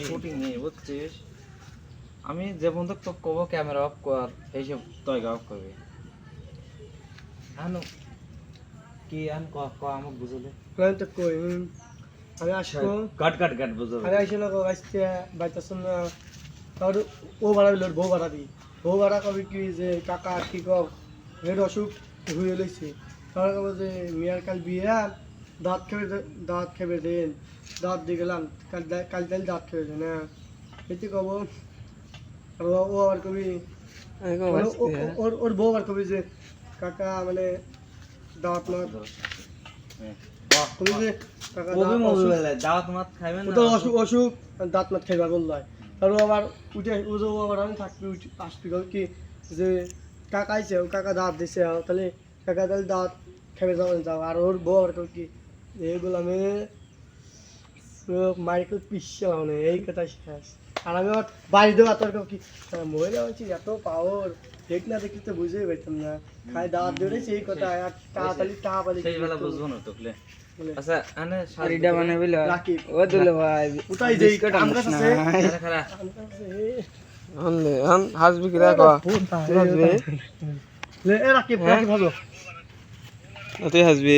shooting নেই বুঝছিস আমি যে বন্ধু তো কব ক্যামেরা অফ কর এইসব তুই অফ করবি আনো কি আন ক ক আমাক বুঝলে কোন তো কই আমি আসবো কাট কাট কাট বুঝবে আমি আইছিল গো আজকে বাইতাছন না আর ও ভাড়া বিলর বউ ভাড়া দি বউ ভাড়া কবি কি যে কাকা কি কও এর অসুখ হয়ে লইছে তার কব যে মিয়ার কাল বিয়া দাঁত খেবে দেন দাঁত দিয়ে গেলাম কাল দাঁত খেবে না এতে কব আর ও আর কবি ওর বউ আর কবি যে কাকা মানে দাঁত না কবি যে কাকা দাওয়াত মাত খাইবেন তো অসুখ দাঁত মাত খাইবার বললাই আর ও আবার উঠে ও আবার আমি থাকবি আসবি কি যে কাকা আইছে ও কাকা দাঁত দিছে তাহলে কাকা তাহলে দাঁত খেবে যাও আর ওর বউ আর কি এইগুলো আমি মাইকেল পিসছে মানে এই কথা শেষ আর আমি আমার বাড়ি দেবো তোর কি মহিলা হচ্ছে এত পাওয়ার দেখ না দেখি তো বুঝেই পাইতাম না খাই দাঁত ধরেছি এই কথা আর তাড়াতাড়ি টাকা সেই বেলা বুঝবো না তোকলে আচ্ছা আনে শাড়িটা বানাবি ল রাকিব ও দুলে ভাই উঠাই দেই আম গাছ আছে খারা খারা আনলে আন হাসবি কি রাখো হাসবি লে রাকিব রাকিব ভালো তুই হাসবি